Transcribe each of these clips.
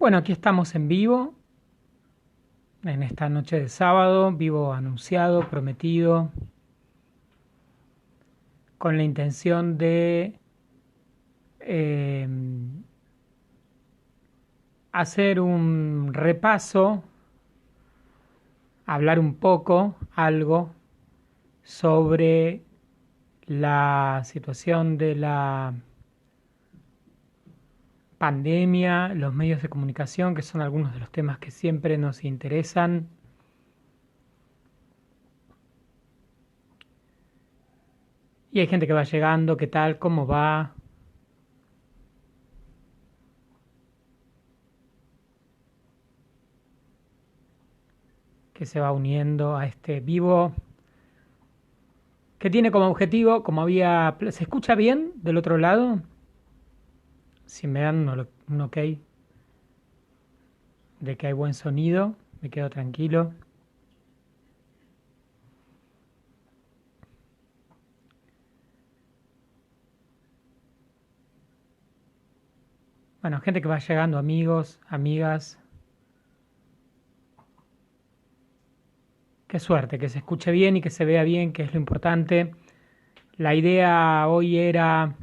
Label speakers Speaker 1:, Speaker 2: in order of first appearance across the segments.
Speaker 1: Bueno, aquí estamos en vivo, en esta noche de sábado, vivo anunciado, prometido, con la intención de eh, hacer un repaso, hablar un poco, algo, sobre la situación de la pandemia, los medios de comunicación, que son algunos de los temas que siempre nos interesan. Y hay gente que va llegando, ¿qué tal? ¿Cómo va? Que se va uniendo a este vivo, que tiene como objetivo, como había... ¿Se escucha bien del otro lado? Si me dan un ok de que hay buen sonido, me quedo tranquilo. Bueno, gente que va llegando, amigos, amigas. Qué suerte, que se escuche bien y que se vea bien, que es lo importante. La idea hoy era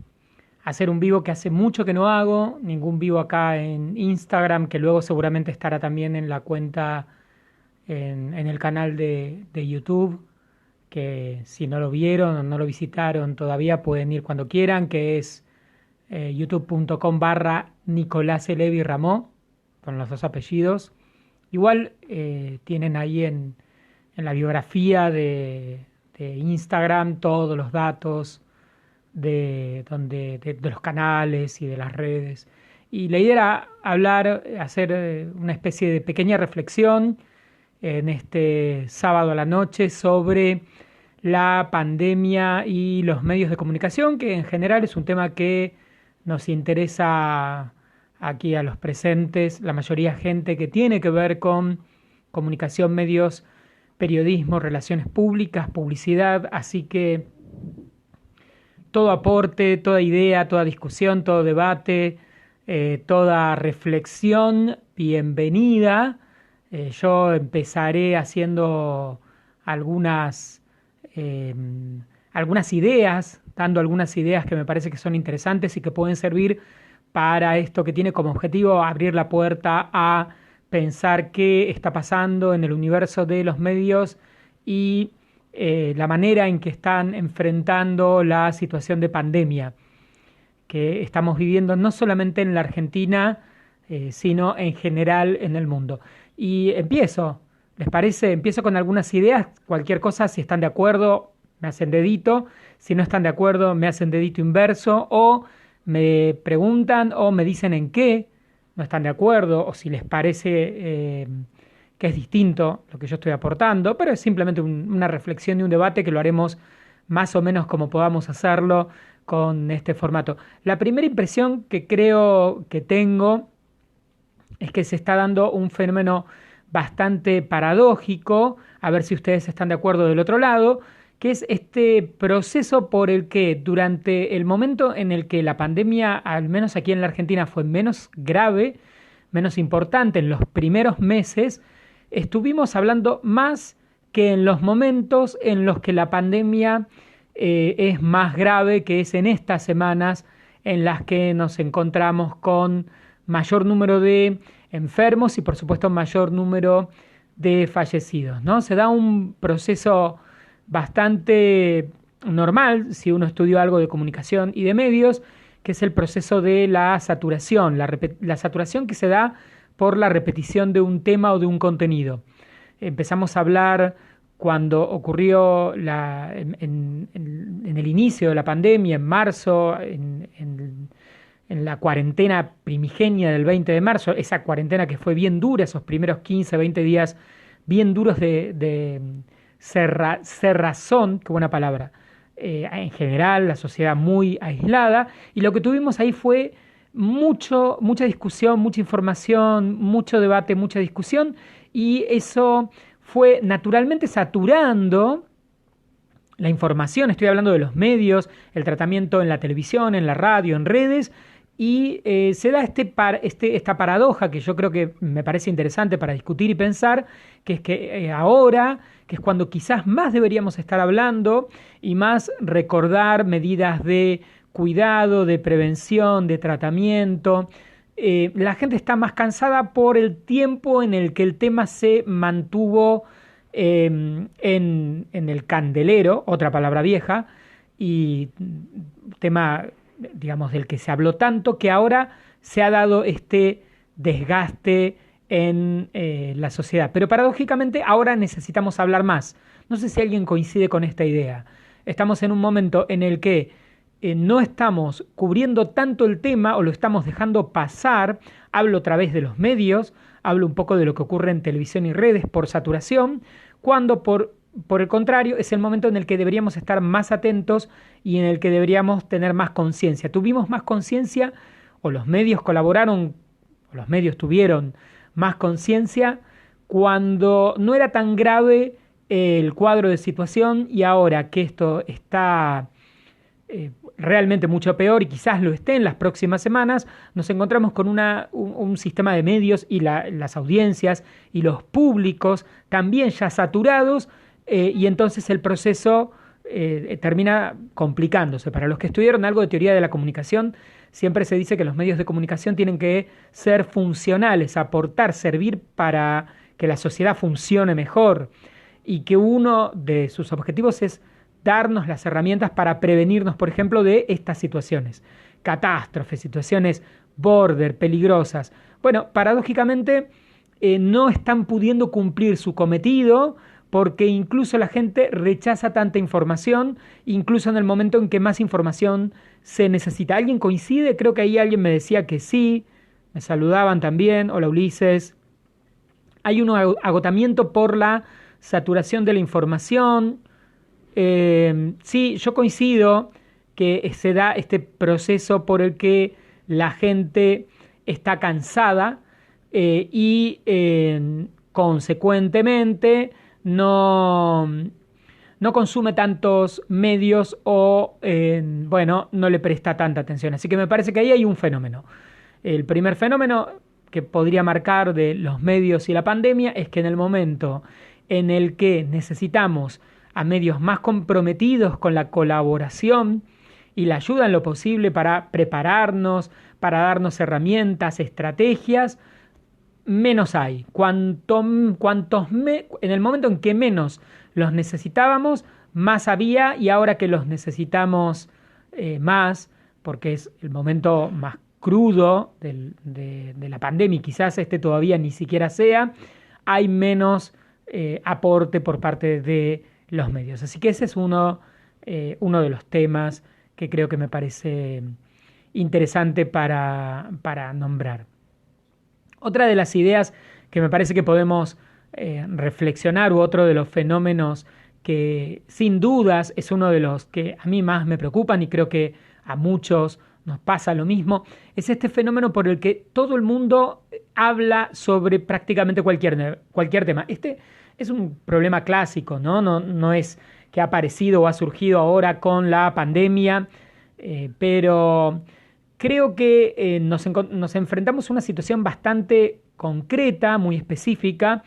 Speaker 1: hacer un vivo que hace mucho que no hago, ningún vivo acá en Instagram, que luego seguramente estará también en la cuenta, en el canal de YouTube, que si no lo vieron o no lo visitaron todavía pueden ir cuando quieran, que es youtube.com/ Nicolás Elevi Ramó, con los dos apellidos. Igual tienen ahí en la biografía de Instagram todos los datos de los canales y de las redes. Y la idea era hablar, hacer una especie de pequeña reflexión en este sábado a la noche sobre la pandemia y los medios de comunicación, que en general es un tema que nos interesa aquí a los presentes, la mayoría gente que tiene que ver con comunicación, medios, periodismo, relaciones públicas, publicidad, así que todo aporte, toda idea, toda discusión, todo debate, toda reflexión, bienvenida. Yo empezaré haciendo algunas, eh, algunas ideas, dando algunas ideas que me parece que son interesantes y que pueden servir para esto que tiene como objetivo abrir la puerta a pensar qué está pasando en el universo de los medios y la manera en que están enfrentando la situación de pandemia que estamos viviendo no solamente en la Argentina, sino en general en el mundo. Y empiezo, ¿les parece? Empiezo con algunas ideas, cualquier cosa, si están de acuerdo, me hacen dedito, si no están de acuerdo, me hacen dedito inverso, o me preguntan o me dicen en qué no están de acuerdo, o si les parece que es distinto lo que yo estoy aportando, pero es simplemente una reflexión y un debate que lo haremos más o menos como podamos hacerlo con este formato. La primera impresión que creo que tengo es que se está dando un fenómeno bastante paradójico, a ver si ustedes están de acuerdo del otro lado, que es este proceso por el que durante el momento en el que la pandemia, al menos aquí en la Argentina, fue menos grave, menos importante en los primeros meses, estuvimos hablando más que en los momentos en los que la pandemia es más grave, que es en estas semanas en las que nos encontramos con mayor número de enfermos y por supuesto mayor número de fallecidos, ¿no? Se da un proceso bastante normal si uno estudió algo de comunicación y de medios, que es el proceso de la saturación, la saturación que se da por la repetición de un tema o de un contenido. Empezamos a hablar cuando ocurrió en el inicio de la pandemia, en marzo, en la cuarentena primigenia del 20 de marzo, esa cuarentena que fue bien dura, esos primeros 15, 20 días bien duros de cerrazón, qué buena palabra, en general, la sociedad muy aislada, y lo que tuvimos ahí fue mucha discusión, mucha información, mucho debate, mucha discusión, y eso fue naturalmente saturando la información. Estoy hablando de los medios, el tratamiento en la televisión, en la radio, en redes, y se da esta paradoja que yo creo que me parece interesante para discutir y pensar, que es que ahora, que es cuando quizás más deberíamos estar hablando y más recordar medidas de cuidado, de prevención, de tratamiento, la gente está más cansada por el tiempo en el que el tema se mantuvo en el candelero, otra palabra vieja, y tema, digamos, del que se habló tanto, que ahora se ha dado este desgaste en la sociedad. Pero paradójicamente ahora necesitamos hablar más. No sé si alguien coincide con esta idea. Estamos en un momento en el que no estamos cubriendo tanto el tema o lo estamos dejando pasar. Hablo a través de los medios, hablo un poco de lo que ocurre en televisión y redes por saturación, cuando por el contrario es el momento en el que deberíamos estar más atentos y en el que deberíamos tener más conciencia. Tuvimos más conciencia, o los medios colaboraron, o los medios tuvieron más conciencia cuando no era tan grave el cuadro de situación, y ahora que esto está realmente mucho peor y quizás lo esté en las próximas semanas, nos encontramos con un sistema de medios y las audiencias y los públicos también ya saturados, y entonces el proceso termina complicándose. Para los que estudiaron algo de teoría de la comunicación, siempre se dice que los medios de comunicación tienen que ser funcionales, aportar, servir para que la sociedad funcione mejor, y que uno de sus objetivos es darnos las herramientas para prevenirnos, por ejemplo, de estas situaciones, catástrofes, situaciones border, peligrosas. Bueno, paradójicamente no están pudiendo cumplir su cometido, porque incluso la gente rechaza tanta información, incluso en el momento en que más información se necesita. ¿Alguien coincide? Creo que ahí alguien me decía que sí, me saludaban también. Hola, Ulises. Hay un agotamiento por la saturación de la información. Sí, yo coincido que se da este proceso por el que la gente está cansada, y consecuentemente no consume tantos medios, o bueno, no le presta tanta atención. Así que me parece que ahí hay un fenómeno. El primer fenómeno que podría marcar de los medios y la pandemia es que en el momento en el que necesitamos a medios más comprometidos con la colaboración y la ayuda en lo posible para prepararnos, para darnos herramientas, estrategias, menos hay. En el momento en que menos los necesitábamos, más había, y ahora que los necesitamos más, porque es el momento más crudo de la pandemia, y quizás este todavía ni siquiera sea, hay menos aporte por parte de los medios. Así que ese es uno de los temas que creo que me parece interesante para nombrar. Otra de las ideas que me parece que podemos reflexionar, u otro de los fenómenos que sin dudas es uno de los que a mí más me preocupan, y creo que a muchos nos pasa lo mismo, es este fenómeno por el que todo el mundo habla sobre prácticamente cualquier tema. Este es un problema clásico, ¿no? No es que ha aparecido o ha surgido ahora con la pandemia, pero creo que nos enfrentamos a una situación bastante concreta, muy específica.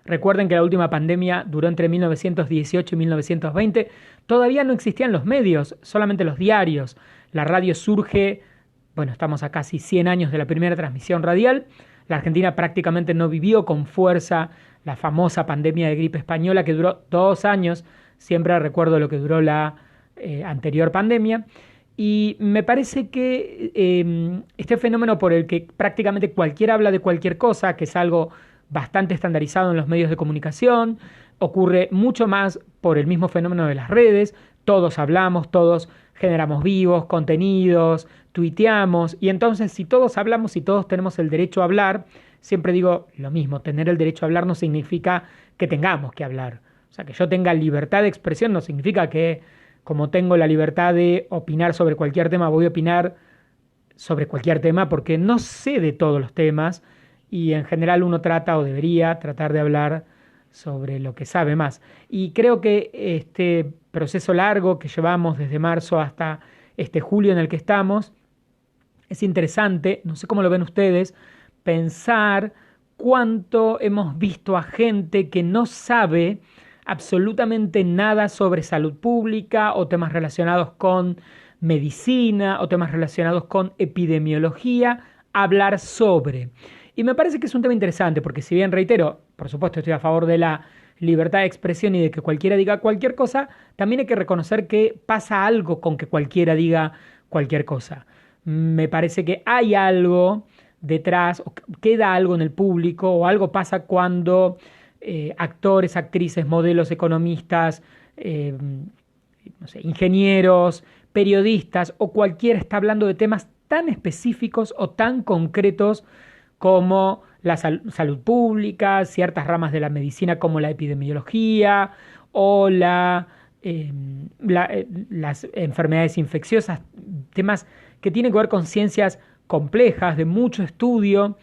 Speaker 1: Recuerden que la última pandemia duró entre 1918 y 1920. Todavía no existían los medios, solamente los diarios. La radio surge, bueno, estamos a casi 100 años de la primera transmisión radial. La Argentina prácticamente no vivió con fuerza la famosa pandemia de gripe española, que duró 2 años. Siempre recuerdo lo que duró la anterior pandemia. Y me parece que este fenómeno por el que prácticamente cualquiera habla de cualquier cosa, que es algo bastante estandarizado en los medios de comunicación, ocurre mucho más por el mismo fenómeno de las redes. Todos hablamos, todos generamos vivos, contenidos, tuiteamos, y entonces si todos hablamos y todos tenemos el derecho a hablar, siempre digo lo mismo: tener el derecho a hablar no significa que tengamos que hablar. O sea, que yo tenga libertad de expresión no significa que, como tengo la libertad de opinar sobre cualquier tema, voy a opinar sobre cualquier tema, porque no sé de todos los temas, y en general uno trata, o debería tratar, de hablar sobre lo que sabe más. Y creo que este proceso largo que llevamos desde marzo hasta este julio en el que estamos Es interesante, no sé cómo lo ven ustedes, pensar cuánto hemos visto a gente que no sabe absolutamente nada sobre salud pública o temas relacionados con medicina o temas relacionados con epidemiología, hablar sobre. Y me parece que es un tema interesante porque si bien reitero, por supuesto estoy a favor de la libertad de expresión y de que cualquiera diga cualquier cosa, también hay que reconocer que pasa algo con que cualquiera diga cualquier cosa. Me parece que hay algo detrás, o queda algo en el público, o algo pasa cuando actores, actrices, modelos, economistas, eh, no sé, ingenieros, periodistas o cualquiera está hablando de temas tan específicos o tan concretos como la salud pública, ciertas ramas de la medicina como la epidemiología o las enfermedades infecciosas, temas que tienen que ver con ciencias complejas, de mucho estudio.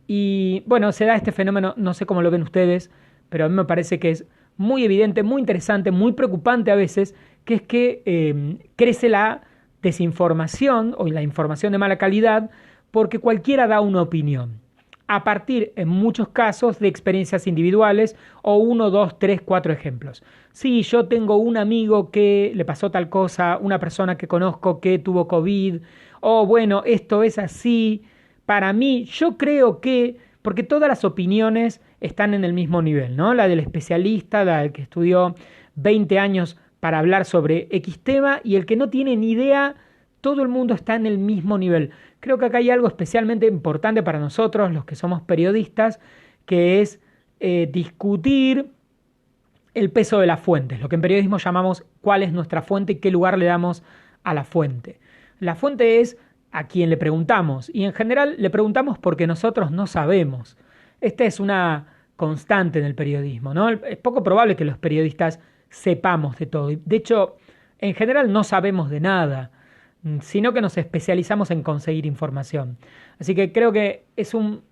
Speaker 1: Y bueno, se da este fenómeno, no sé cómo lo ven ustedes, pero a mí me parece que es muy evidente, muy interesante, muy preocupante a veces, que es que crece la desinformación o la información de mala calidad porque cualquiera da una opinión a partir, en muchos casos, de experiencias individuales o uno, dos, tres, cuatro ejemplos. Sí, yo tengo un amigo que le pasó tal cosa, una persona que conozco que tuvo COVID, o bueno, esto es así. Para mí, yo creo que, porque todas las opiniones están en el mismo nivel, ¿no? La del especialista, la del que estudió 20 años para hablar sobre X tema y el que no tiene ni idea, todo el mundo está en el mismo nivel. Creo que acá hay algo especialmente importante para nosotros, los que somos periodistas, que es discutir el peso de las fuentes, lo que en periodismo llamamos cuál es nuestra fuente y qué lugar le damos a la fuente. La fuente es a quien le preguntamos y en general le preguntamos porque nosotros no sabemos. Esta es una constante en el periodismo, ¿no? Es poco probable que los periodistas sepamos de todo. De hecho, en general no sabemos de nada, sino que nos especializamos en conseguir información. Así que creo que es una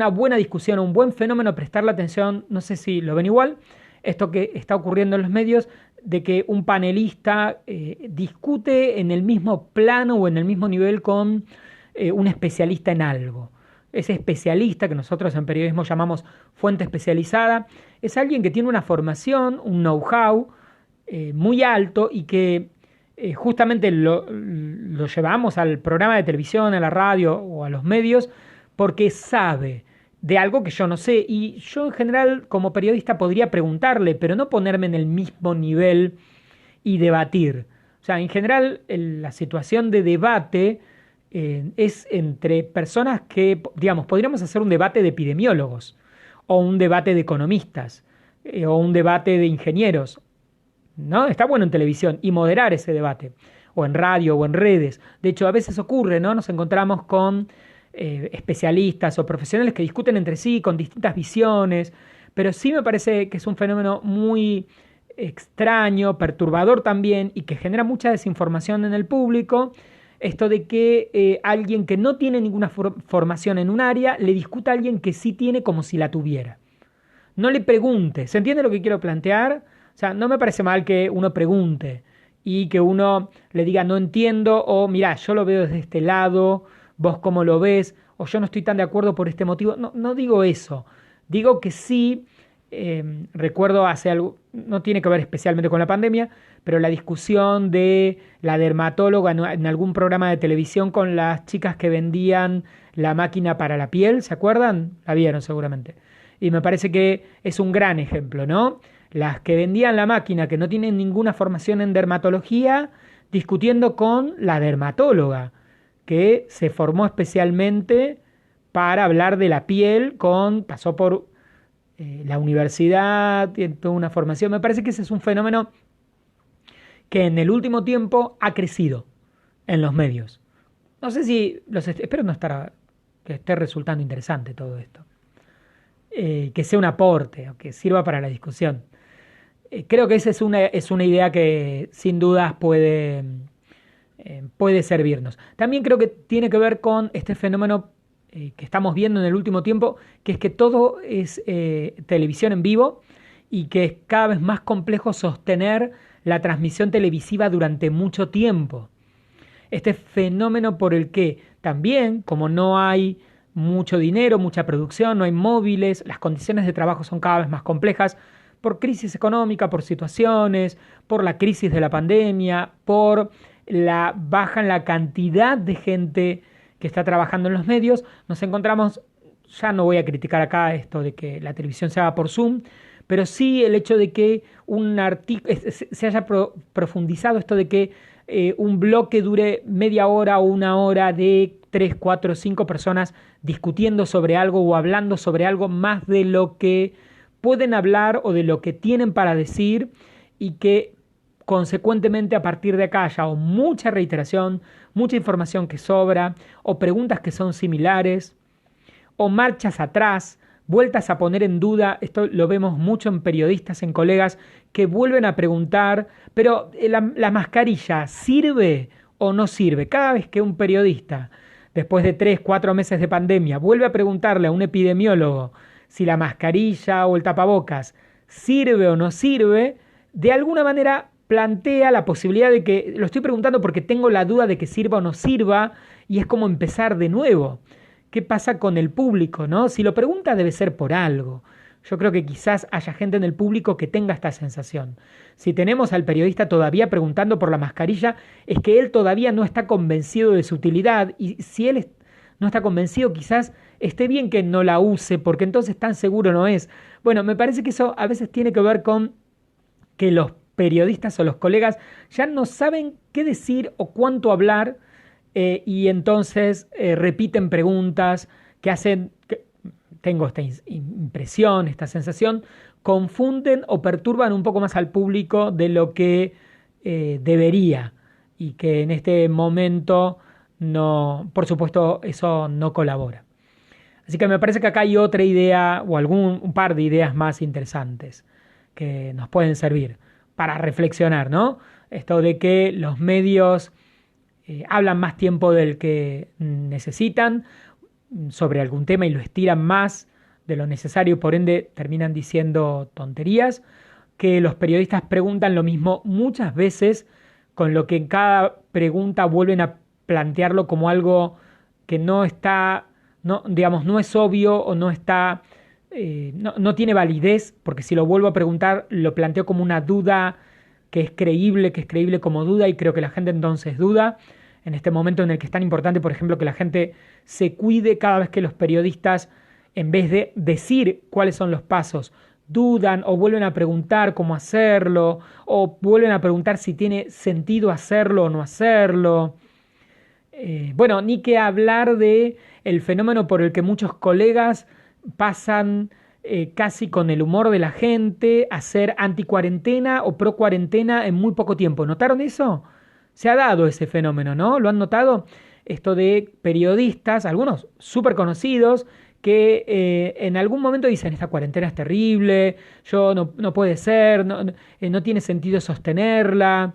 Speaker 1: buena discusión, un buen fenómeno prestarle atención, no sé si lo ven igual, esto que está ocurriendo en los medios, de que un panelista discute en el mismo plano o en el mismo nivel con un especialista en algo. Ese especialista, que nosotros en periodismo llamamos fuente especializada, es alguien que tiene una formación, un know-how muy alto y que justamente lo llevamos al programa de televisión, a la radio o a los medios porque sabe de algo que yo no sé y yo en general como periodista podría preguntarle, pero no ponerme en el mismo nivel y debatir. O sea, en general la situación de debate es entre personas que, digamos, podríamos hacer un debate de epidemiólogos o un debate de economistas o un debate de ingenieros, ¿no? Está bueno en televisión y moderar ese debate, o en radio o en redes. De hecho, a veces ocurre, ¿no? Nos encontramos con especialistas o profesionales que discuten entre sí con distintas visiones, pero sí me parece que es un fenómeno muy extraño, perturbador también y que genera mucha desinformación en el público. Esto de que alguien que no tiene ninguna formación en un área le discuta a alguien que sí tiene como si la tuviera. No le pregunte. ¿Se entiende lo que quiero plantear? O sea, no me parece mal que uno pregunte y que uno le diga no entiendo o mira, yo lo veo desde este lado, vos cómo lo ves o yo no estoy tan de acuerdo por este motivo. No, no digo eso. Digo que sí, recuerdo hace algo, no tiene que ver especialmente con la pandemia, pero la discusión de la dermatóloga en algún programa de televisión con las chicas que vendían la máquina para la piel, ¿se acuerdan? La vieron seguramente. Y me parece que es un gran ejemplo, ¿no? Las que vendían la máquina, que no tienen ninguna formación en dermatología, discutiendo con la dermatóloga, que se formó especialmente para hablar de la piel, pasó por la universidad, tiene toda una formación. Me parece que ese es un fenómeno que en el último tiempo ha crecido en los medios. No sé si, espero no estar, que esté resultando interesante todo esto. Que sea un aporte o que sirva para la discusión. Creo que esa es una idea que sin dudas puede servirnos. También creo que tiene que ver con este fenómeno que estamos viendo en el último tiempo, que es que todo es televisión en vivo y que es cada vez más complejo sostener la transmisión televisiva durante mucho tiempo. este fenómeno por el que también, como no hay mucho dinero, mucha producción, no hay móviles, las condiciones de trabajo son cada vez más complejas por crisis económica, por situaciones, por la crisis de la pandemia, por la baja en la cantidad de gente que está trabajando en los medios, nos encontramos, ya no voy a criticar acá esto de que la televisión se haga por Zoom, pero sí el hecho de que se haya profundizado esto de que un bloque dure media hora o una hora de 3, 4, 5 personas discutiendo sobre algo o hablando sobre algo más de lo que pueden hablar o de lo que tienen para decir, y que consecuentemente a partir de acá haya o mucha reiteración, mucha información que sobra, o preguntas que son similares, o marchas atrás, vueltas a poner en duda. Esto lo vemos mucho en periodistas, en colegas que vuelven a preguntar, pero la mascarilla ¿sirve o no sirve? Cada vez que un periodista, después de 3, 4 meses de pandemia, vuelve a preguntarle a un epidemiólogo si la mascarilla o el tapabocas sirve o no sirve, de alguna manera plantea la posibilidad de que, lo estoy preguntando porque tengo la duda de que sirva o no sirva, y es como empezar de nuevo. ¿Qué pasa con el público, no? Si lo pregunta debe ser por algo. Yo creo que quizás haya gente en el público que tenga esta sensación. Si tenemos al periodista todavía preguntando por la mascarilla, es que él todavía no está convencido de su utilidad, y si él no está convencido, quizás esté bien que no la use, porque entonces tan seguro no es. Bueno, me parece que eso a veces tiene que ver con que los periodistas o los colegas ya no saben qué decir o cuánto hablar, y entonces repiten preguntas que hacen, tengo esta impresión, esta sensación, confunden o perturban un poco más al público de lo que debería, y que en este momento no, por supuesto, eso no colabora. Así que me parece que acá hay otra idea o un par de ideas más interesantes que nos pueden servir para reflexionar, ¿no? Esto de que los medios hablan más tiempo del que necesitan sobre algún tema y lo estiran más de lo necesario, y por ende terminan diciendo tonterías, que los periodistas preguntan lo mismo muchas veces, con lo que en cada pregunta vuelven a plantearlo como algo que no está, no, digamos, no es obvio o no está, no tiene validez, porque si lo vuelvo a preguntar lo planteo como una duda que es creíble como duda, y creo que la gente entonces duda. En este momento en el que es tan importante, por ejemplo, que la gente se cuide cada vez que los periodistas, en vez de decir cuáles son los pasos, dudan o vuelven a preguntar cómo hacerlo, o vuelven a preguntar si tiene sentido hacerlo o no hacerlo. Bueno, ni que hablar de el fenómeno por el que muchos colegas pasan casi con el humor de la gente a ser anti-cuarentena o pro-cuarentena en muy poco tiempo. ¿Notaron eso? Se ha dado ese fenómeno, ¿no? ¿Lo han notado? Esto de periodistas, algunos súper conocidos, que en algún momento dicen: esta cuarentena es terrible, no puede ser, no tiene sentido sostenerla.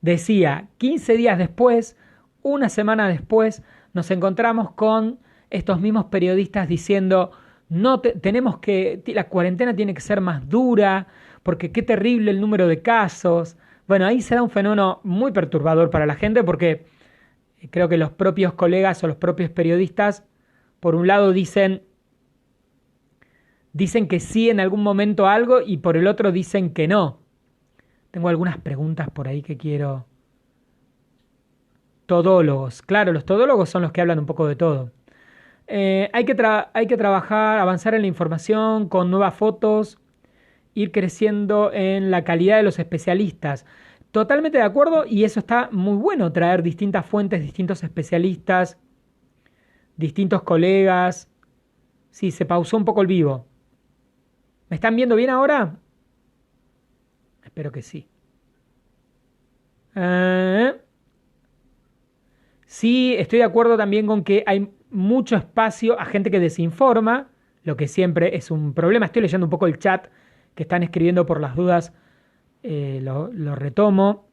Speaker 1: Decía, 15 días después, una semana después, nos encontramos con estos mismos periodistas diciendo: la cuarentena tiene que ser más dura, porque qué terrible el número de casos. Bueno, ahí se da un fenómeno muy perturbador para la gente, porque creo que los propios colegas o los propios periodistas, por un lado dicen que sí en algún momento algo, y por el otro dicen que no. Tengo algunas preguntas por ahí que quiero. Todólogos. Claro, los todólogos son los que hablan un poco de todo. Hay que trabajar, avanzar en la información con nuevas fotos, ir creciendo en la calidad de los especialistas. Totalmente de acuerdo, y eso está muy bueno, traer distintas fuentes, distintos especialistas, distintos colegas. Sí, se pausó un poco el vivo. ¿Me están viendo bien ahora? Espero que sí. Sí, estoy de acuerdo también con que hay mucho espacio a gente que desinforma, lo que siempre es un problema. Estoy leyendo un poco el chat que están escribiendo por las dudas, lo retomo.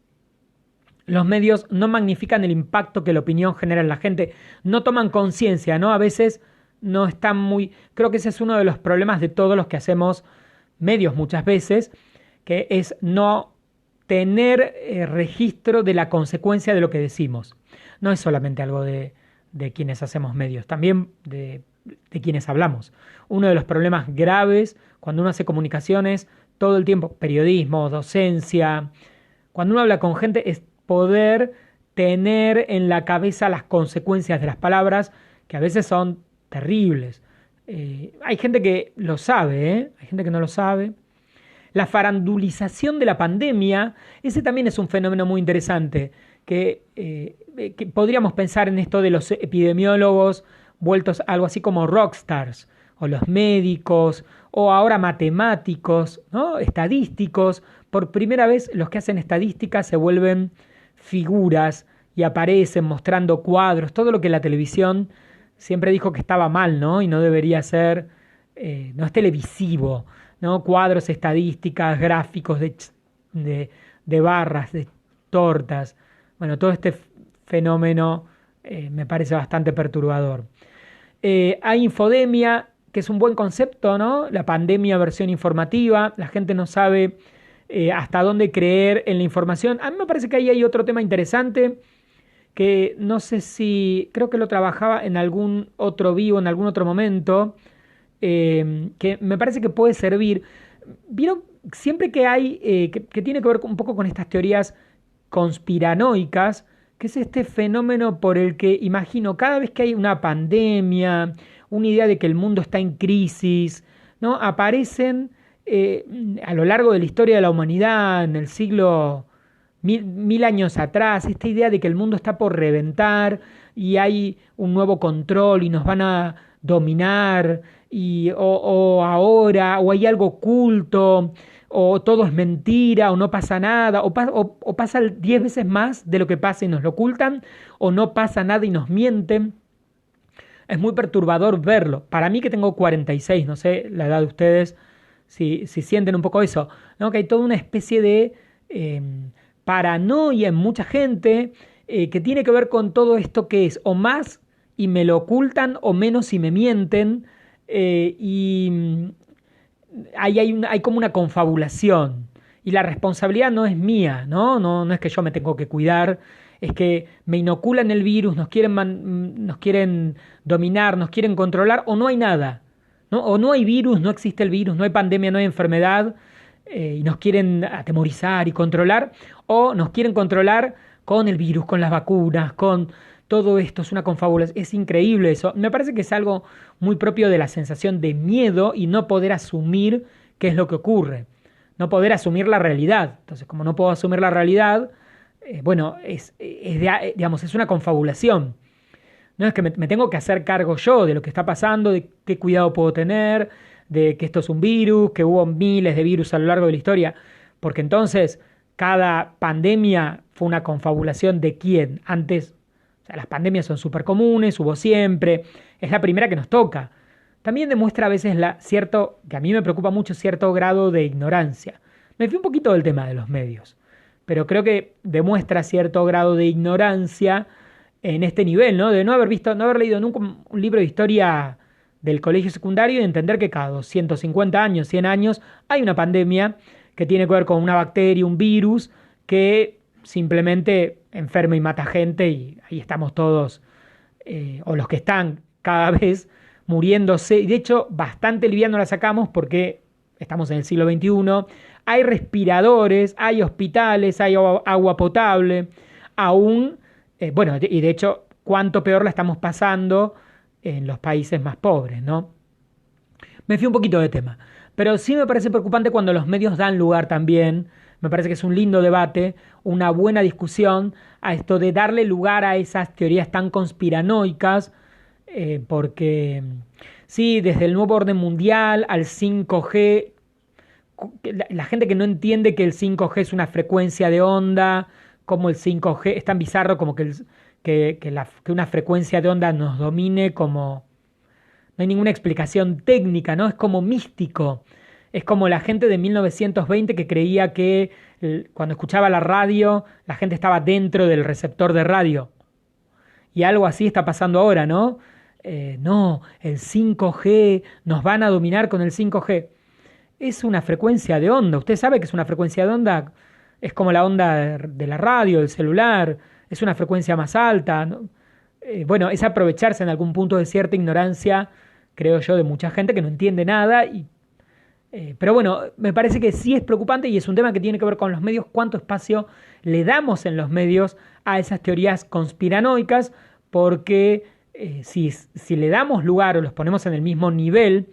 Speaker 1: Los medios no magnifican el impacto que la opinión genera en la gente, no toman conciencia, ¿no? A veces no están muy... Creo que ese es uno de los problemas de todos los que hacemos medios muchas veces, que es no tener registro de la consecuencia de lo que decimos. No es solamente algo de quienes hacemos medios, también de quienes hablamos. Uno de los problemas graves cuando uno hace comunicaciones todo el tiempo, periodismo, docencia, cuando uno habla con gente es poder tener en la cabeza las consecuencias de las palabras, que a veces son terribles. Hay gente que lo sabe, hay gente que no lo sabe. La farandulización de la pandemia, ese también es un fenómeno muy interesante, que podríamos pensar en esto de los epidemiólogos vueltos algo así como rockstars, o los médicos, o ahora matemáticos, ¿no? Estadísticos. Por primera vez los que hacen estadística se vuelven figuras y aparecen mostrando cuadros, todo lo que la televisión siempre dijo que estaba mal, ¿no? Y no debería ser, no es televisivo, ¿no? Cuadros, estadísticas, gráficos de barras, de tortas. Bueno, todo este fenómeno me parece bastante perturbador. Hay infodemia, que es un buen concepto, ¿no? La pandemia versión informativa, la gente no sabe hasta dónde creer en la información. A mí me parece que ahí hay otro tema interesante, que no sé si, creo que lo trabajaba en algún otro vivo, en algún otro momento, que me parece que puede servir. ¿Vieron? Siempre que hay, que tiene que ver un poco con estas teorías conspiranoicas, que es este fenómeno por el que imagino cada vez que hay una pandemia, una idea de que el mundo está en crisis, ¿no? Aparecen a lo largo de la historia de la humanidad, en el siglo mil años atrás, esta idea de que el mundo está por reventar y hay un nuevo control y nos van a dominar, o ahora, o hay algo oculto, o todo es mentira, o no pasa nada, o pasa 10 veces más de lo que pasa y nos lo ocultan, o no pasa nada y nos mienten. Es muy perturbador verlo. Para mí, que tengo 46, no sé la edad de ustedes, si sienten un poco eso, ¿no? Que hay toda una especie de paranoia en mucha gente, que tiene que ver con todo esto, que es o más y me lo ocultan, o menos y me mienten, y ahí hay como una confabulación, y la responsabilidad no es mía, ¿no? No es que yo me tengo que cuidar, es que me inoculan el virus, nos quieren dominar, nos quieren controlar, o no hay nada, ¿no? O no hay virus, no existe el virus, no hay pandemia, no hay enfermedad, y nos quieren atemorizar y controlar, o nos quieren controlar con el virus, con las vacunas, con todo esto. Es una confabulación, es increíble eso. Me parece que es algo muy propio de la sensación de miedo y no poder asumir qué es lo que ocurre, no poder asumir la realidad. Entonces, como no puedo asumir la realidad, bueno, digamos, es una confabulación. No es que me tengo que hacer cargo yo de lo que está pasando, de qué cuidado puedo tener, de que esto es un virus, que hubo miles de virus a lo largo de la historia, porque entonces cada pandemia fue una confabulación de quién. Antes, o sea, las pandemias son súper comunes, hubo siempre, es la primera que nos toca. También demuestra a veces cierto, que a mí me preocupa mucho, cierto grado de ignorancia. Me fui un poquito del tema de los medios, pero creo que demuestra cierto grado de ignorancia en este nivel, ¿no? De no haber leído nunca un libro de historia del colegio secundario y entender que cada 250 años, 100 años, hay una pandemia que tiene que ver con una bacteria, un virus, que simplemente enferma y mata gente, y ahí estamos todos, o los que están cada vez muriéndose, y de hecho bastante liviano la sacamos porque estamos en el siglo XXI, hay respiradores, hay hospitales, hay agua potable, aún, bueno, y de hecho cuánto peor la estamos pasando en los países más pobres, ¿no? Me fui un poquito de tema, pero sí me parece preocupante cuando los medios dan lugar también. Me parece que es un lindo debate, una buena discusión a esto de darle lugar a esas teorías tan conspiranoicas, porque sí, desde el nuevo orden mundial al 5G, la gente que no entiende que el 5G es una frecuencia de onda, como el 5G es tan bizarro como que una frecuencia de onda nos domine, como no hay ninguna explicación técnica, ¿no? Es como místico. Es como la gente de 1920 que creía que cuando escuchaba la radio, la gente estaba dentro del receptor de radio. Y algo así está pasando ahora, ¿no? No, el 5G, nos van a dominar con el 5G. Es una frecuencia de onda. ¿Usted sabe que es una frecuencia de onda? es como la onda de la radio, del celular, es una frecuencia más alta, ¿no? Bueno, es aprovecharse en algún punto de cierta ignorancia, creo yo, de mucha gente que no entiende nada. Pero bueno, me parece que sí es preocupante y es un tema que tiene que ver con los medios, cuánto espacio le damos en los medios a esas teorías conspiranoicas, porque si le damos lugar o los ponemos en el mismo nivel,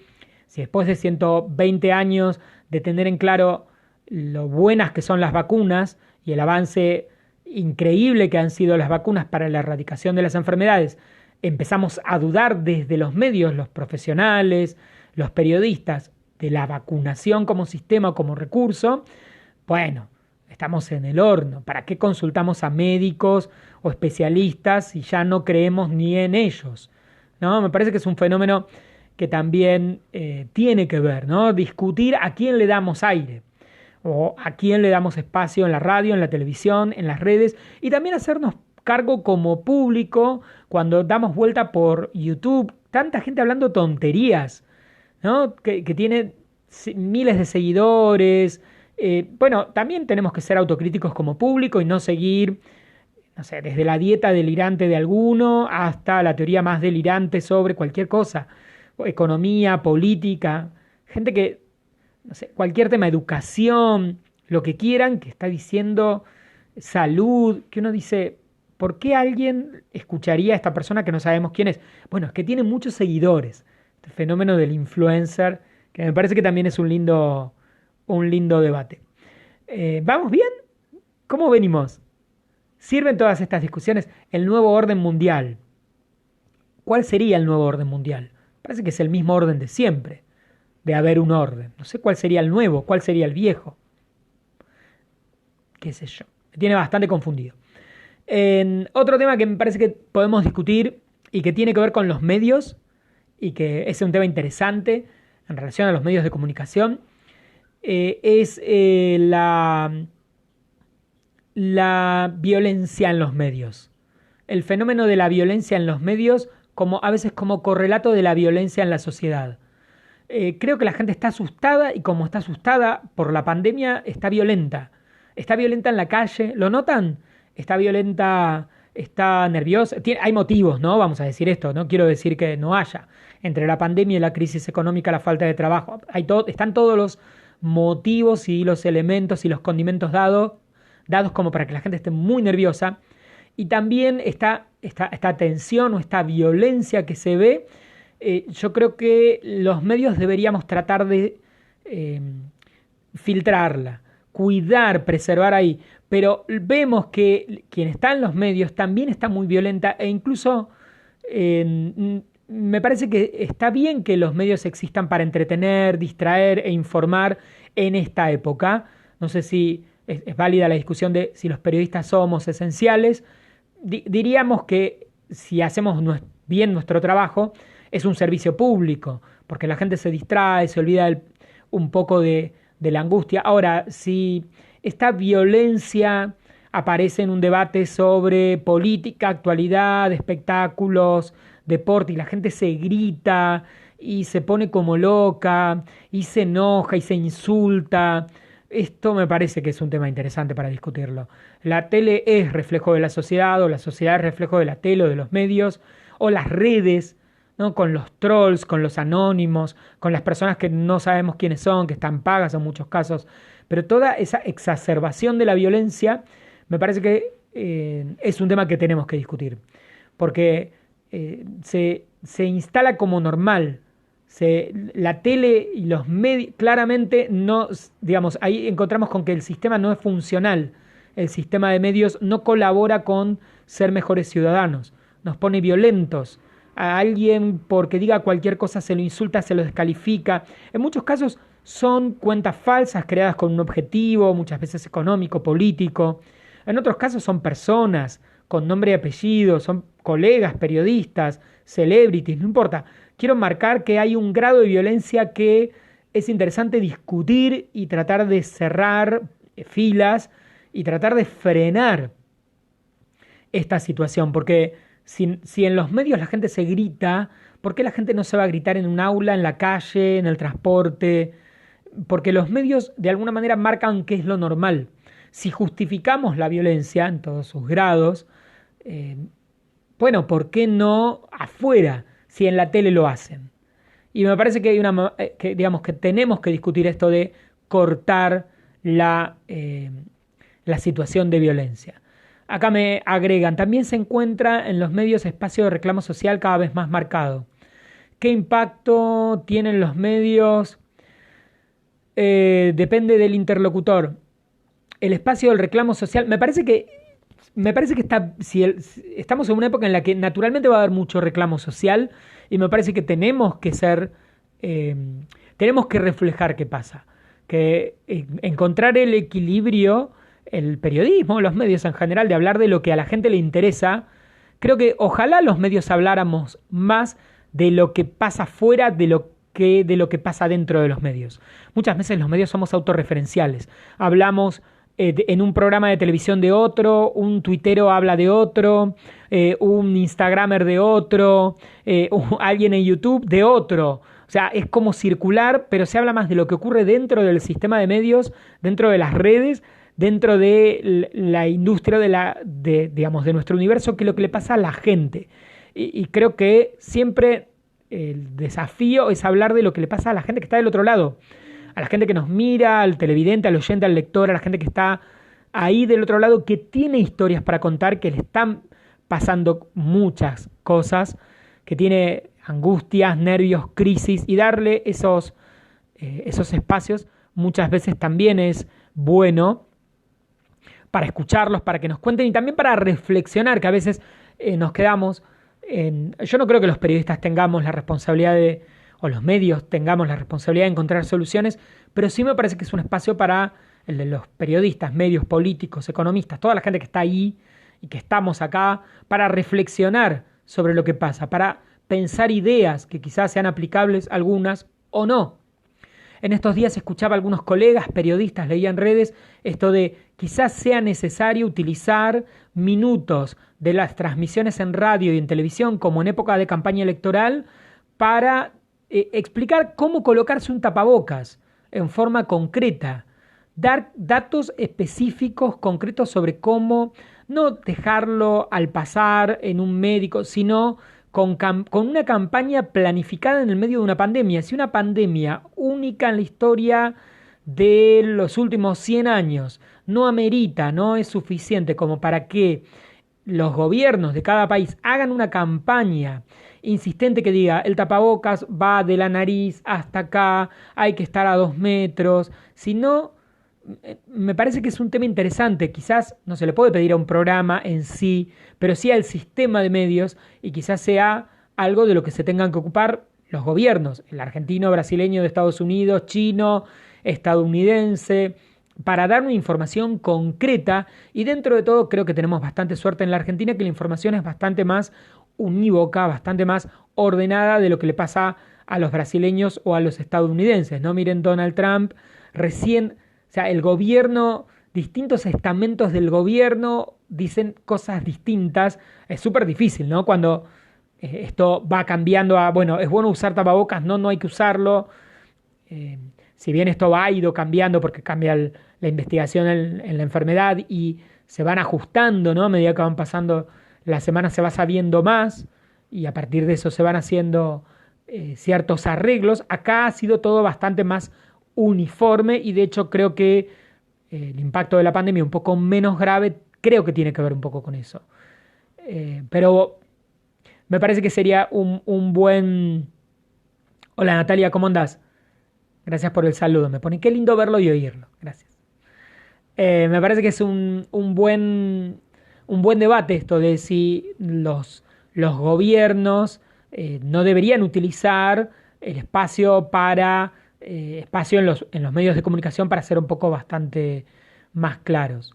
Speaker 1: si después de 120 años de tener en claro lo buenas que son las vacunas y el avance increíble que han sido las vacunas para la erradicación de las enfermedades, empezamos a dudar desde los medios, los profesionales, los periodistas, de la vacunación como sistema, como recurso, bueno, estamos en el horno. ¿Para qué consultamos a médicos o especialistas si ya no creemos ni en ellos? ¿No? Me parece que es un fenómeno que también tiene que ver, ¿no? Discutir a quién le damos aire o a quién le damos espacio en la radio, en la televisión, en las redes, y también hacernos cargo como público cuando damos vuelta por YouTube, tanta gente hablando tonterías, ¿no? Que tiene miles de seguidores. Bueno, también tenemos que ser autocríticos como público y no seguir, no sé, desde la dieta delirante de alguno hasta la teoría más delirante sobre cualquier cosa, economía, política, gente que, no sé, cualquier tema, educación, lo que quieran, que está diciendo salud, que uno dice, ¿por qué alguien escucharía a esta persona que no sabemos quién es? Bueno, es que tiene muchos seguidores. Este fenómeno del influencer, que me parece que también es un lindo debate. ¿Vamos bien? ¿Cómo venimos? ¿Sirven todas estas discusiones? El nuevo orden mundial. ¿Cuál sería el nuevo orden mundial? Parece que es el mismo orden de siempre, de haber un orden. No sé cuál sería el nuevo, cuál sería el viejo. ¿Qué sé yo? Me tiene bastante confundido. Otro tema que me parece que podemos discutir y que tiene que ver con los medios, y que es un tema interesante en relación a los medios de comunicación, es la violencia en los medios. El fenómeno de la violencia en los medios como a veces como correlato de la violencia en la sociedad. Creo que la gente está asustada y como está asustada por la pandemia, está violenta. Está violenta en la calle, ¿lo notan? Está violenta, está nerviosa. Hay motivos, ¿no? Vamos a decir esto, no quiero decir que no haya. Entre la pandemia y la crisis económica, la falta de trabajo, están todos los motivos y los elementos y los condimentos dados como para que la gente esté muy nerviosa. Y también esta tensión o esta violencia que se ve, yo creo que los medios deberíamos tratar de filtrarla, cuidar, preservar ahí. Pero vemos que quien está en los medios también está muy violenta e incluso me parece que está bien que los medios existan para entretener, distraer e informar en esta época. No sé si es válida la discusión de si los periodistas somos esenciales. Diríamos que si hacemos bien nuestro trabajo, es un servicio público, porque la gente se distrae, se olvida un poco de la angustia. Ahora, si esta violencia aparece en un debate sobre política, actualidad, espectáculos, deporte, y la gente se grita y se pone como loca y se enoja y se insulta, esto me parece que es un tema interesante para discutirlo. La tele es reflejo de la sociedad, o la sociedad es reflejo de la tele o de los medios, o las redes, ¿no? Con los trolls, con los anónimos, con las personas que no sabemos quiénes son, que están pagas en muchos casos. Pero toda esa exacerbación de la violencia me parece que es un tema que tenemos que discutir. Porque se instala como normal. La tele y los medios, claramente no, digamos, ahí encontramos con que el sistema no es funcional. El sistema de medios no colabora con ser mejores ciudadanos. Nos pone violentos. A alguien porque diga cualquier cosa se lo insulta, se lo descalifica. En muchos casos son cuentas falsas creadas con un objetivo, muchas veces económico, político. En otros casos son personas con nombre y apellido, son colegas, periodistas, celebrities, no importa. Quiero marcar que hay un grado de violencia que es interesante discutir y tratar de cerrar filas y tratar de frenar esta situación, porque si en los medios la gente se grita, ¿por qué la gente no se va a gritar en un aula, en la calle, en el transporte? Porque los medios de alguna manera marcan qué es lo normal. si justificamos la violencia en todos sus grados, bueno, ¿por qué no afuera, si en la tele lo hacen? Y me parece que hay digamos que tenemos que discutir esto de cortar la situación de violencia. Acá me agregan, también se encuentra en los medios espacio de reclamo social cada vez más marcado. ¿Qué impacto tienen los medios? Depende del interlocutor. El espacio del reclamo social, me parece que estamos en una época en la que naturalmente va a haber mucho reclamo social y me parece que tenemos que reflejar qué pasa, que encontrar el equilibrio, el periodismo, los medios en general, de hablar de lo que a la gente le interesa. Creo que ojalá los medios habláramos más de lo que pasa fuera de lo que pasa dentro de los medios. Muchas veces los medios somos autorreferenciales. Hablamos en un programa de televisión de otro, un tuitero habla de otro, un instagramer de otro, alguien en YouTube de otro. O sea, es como circular, pero se habla más de lo que ocurre dentro del sistema de medios, dentro de las redes, dentro de la industria digamos, de nuestro universo, que es lo que le pasa a la gente. Y creo que siempre el desafío es hablar de lo que le pasa a la gente que está del otro lado, a la gente que nos mira, al televidente, al oyente, al lector, a la gente que está ahí del otro lado, que tiene historias para contar, que le están pasando muchas cosas, que tiene angustias, nervios, crisis, y darle esos espacios muchas veces también es bueno para escucharlos, para que nos cuenten y también para reflexionar, que a veces nos quedamos yo no creo que los periodistas tengamos la responsabilidad o los medios tengamos la responsabilidad de encontrar soluciones, pero sí me parece que es un espacio para el de los periodistas, medios, políticos, economistas, toda la gente que está ahí y que estamos acá, para reflexionar sobre lo que pasa, para pensar ideas que quizás sean aplicables algunas o no. En estos días escuchaba a algunos colegas periodistas, leía en redes esto de quizás sea necesario utilizar minutos de las transmisiones en radio y en televisión, como en época de campaña electoral, para explicar cómo colocarse un tapabocas en forma concreta, dar datos específicos, concretos sobre cómo no dejarlo al pasar en un médico, sino con una campaña planificada en el medio de una pandemia. Si una pandemia única en la historia de los últimos 100 años no amerita, no es suficiente como para que los gobiernos de cada país hagan una campaña insistente que diga el tapabocas va de la nariz hasta acá, hay que estar a 2 metros, si no, me parece que es un tema interesante. Quizás no se le puede pedir a un programa en sí, pero sí al sistema de medios, y quizás sea algo de lo que se tengan que ocupar los gobiernos, el argentino, brasileño, de Estados Unidos, chino, estadounidense, para dar una información concreta. Y dentro de todo creo que tenemos bastante suerte en la Argentina, que la información es bastante más unívoca, bastante más ordenada de lo que le pasa a los brasileños o a los estadounidenses, ¿no? Miren, Donald Trump recién, o sea, el gobierno, distintos estamentos del gobierno dicen cosas distintas. Es súper difícil, ¿no? Cuando esto va cambiando a, bueno, es bueno usar tapabocas, no hay que usarlo. Si bien esto ha ido cambiando porque cambia la investigación en la enfermedad y se van ajustando, ¿no? A medida que van pasando las semanas se va sabiendo más y a partir de eso se van haciendo ciertos arreglos. Acá ha sido todo bastante más uniforme y de hecho creo que el impacto de la pandemia un poco menos grave, creo que tiene que ver un poco con eso. Pero me parece que sería un buen... Hola Natalia, ¿cómo andás? Gracias por el saludo. Me pone, qué lindo verlo y oírlo. Gracias. Me parece que es un buen debate esto de si los gobiernos no deberían utilizar el espacio para espacio en los medios de comunicación para ser un poco bastante más claros.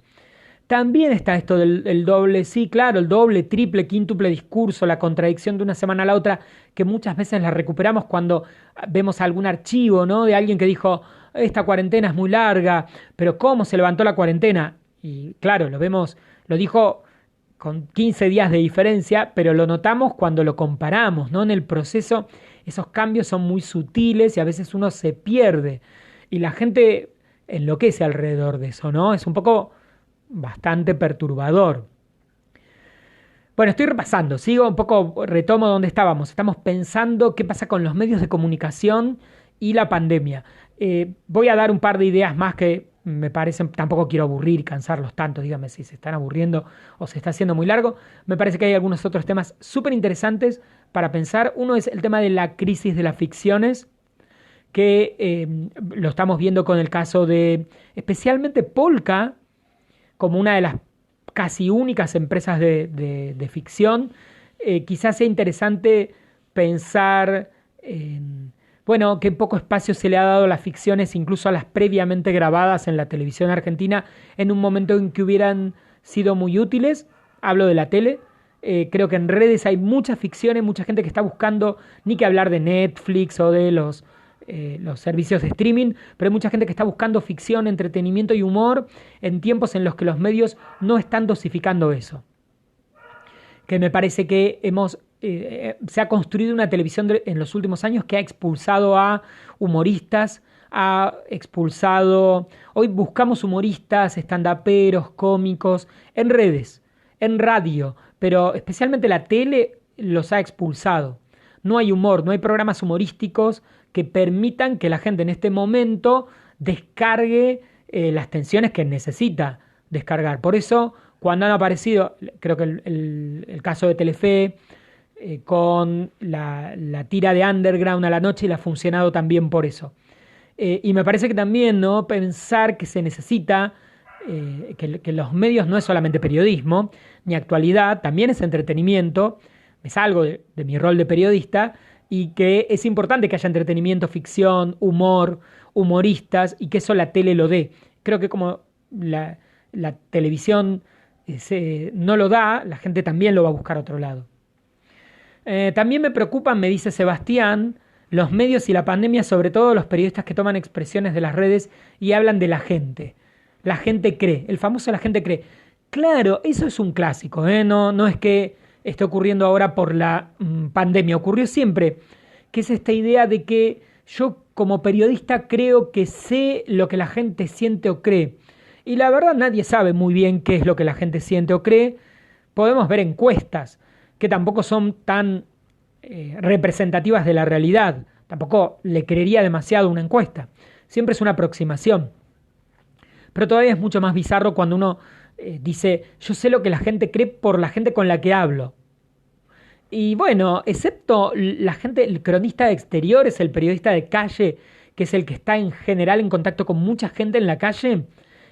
Speaker 1: También está esto del doble, sí, claro, el doble, triple, quíntuple discurso, la contradicción de una semana a la otra, que muchas veces la recuperamos cuando vemos algún archivo, ¿no? De alguien que dijo, esta cuarentena es muy larga, pero ¿cómo se levantó la cuarentena? Y claro, lo vemos, lo dijo con 15 días de diferencia, pero lo notamos cuando lo comparamos, ¿no? En el proceso esos cambios son muy sutiles y a veces uno se pierde y la gente enloquece alrededor de eso, ¿no? Es un poco bastante perturbador. Bueno, estoy repasando, sigo un poco, retomo donde estábamos. Estamos pensando qué pasa con los medios de comunicación y la pandemia. Voy a dar un par de ideas más que me parecen, tampoco quiero aburrir y cansarlos tanto, dígame si se están aburriendo o se está haciendo muy largo. Me parece que hay algunos otros temas súper interesantes para pensar. Uno es el tema de la crisis de las ficciones, que lo estamos viendo con el caso de especialmente Polka, como una de las casi únicas empresas de ficción. Quizás sea interesante pensar en, bueno, qué poco espacio se le ha dado a las ficciones, incluso a las previamente grabadas en la televisión argentina, en un momento en que hubieran sido muy útiles. Hablo de la tele. Creo que en redes hay muchas ficciones, mucha gente que está buscando, ni que hablar de Netflix o de los servicios de streaming, pero hay mucha gente que está buscando ficción, entretenimiento y humor en tiempos en los que los medios no están dosificando eso. Que me parece que se ha construido una televisión en los últimos años que ha expulsado a humoristas, hoy buscamos humoristas, estandaperos, cómicos, en redes, en radio, pero especialmente la tele los ha expulsado. No hay humor, no hay programas humorísticos que permitan que la gente en este momento descargue las tensiones que necesita descargar. Por eso, cuando han aparecido, creo que el caso de Telefe, con la tira de Underground a la noche, y le ha funcionado también por eso. Y me parece que también, ¿no?, pensar que se necesita, que los medios no es solamente periodismo, ni actualidad, también es entretenimiento. Me salgo de mi rol de periodista, y que es importante que haya entretenimiento, ficción, humor, humoristas, y que eso la tele lo dé. Creo que como la televisión no lo da, la gente también lo va a buscar a otro lado. También me preocupan, me dice Sebastián, los medios y la pandemia, sobre todo los periodistas que toman expresiones de las redes y hablan de la gente. La gente cree, el famoso la gente cree. Claro, eso es un clásico, no es que está ocurriendo ahora por la pandemia, ocurrió siempre, que es esta idea de que yo como periodista creo que sé lo que la gente siente o cree. Y la verdad nadie sabe muy bien qué es lo que la gente siente o cree. Podemos ver encuestas que tampoco son tan representativas de la realidad. Tampoco le creería demasiado una encuesta. Siempre es una aproximación. Pero todavía es mucho más bizarro cuando uno dice, yo sé lo que la gente cree por la gente con la que hablo. Y bueno, excepto la gente, el cronista de exteriores, el periodista de calle, que es el que está en general en contacto con mucha gente en la calle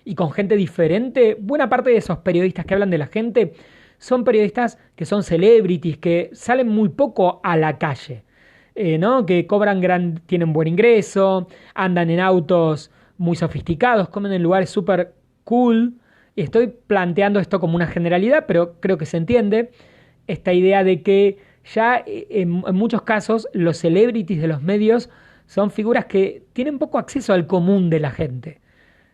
Speaker 1: y con gente diferente, buena parte de esos periodistas que hablan de la gente son periodistas que son celebrities, que salen muy poco a la calle, ¿no? Que tienen buen ingreso, andan en autos muy sofisticados, comen en lugares súper cool. Y estoy planteando esto como una generalidad, pero creo que se entiende esta idea de que ya en muchos casos los celebrities de los medios son figuras que tienen poco acceso al común de la gente.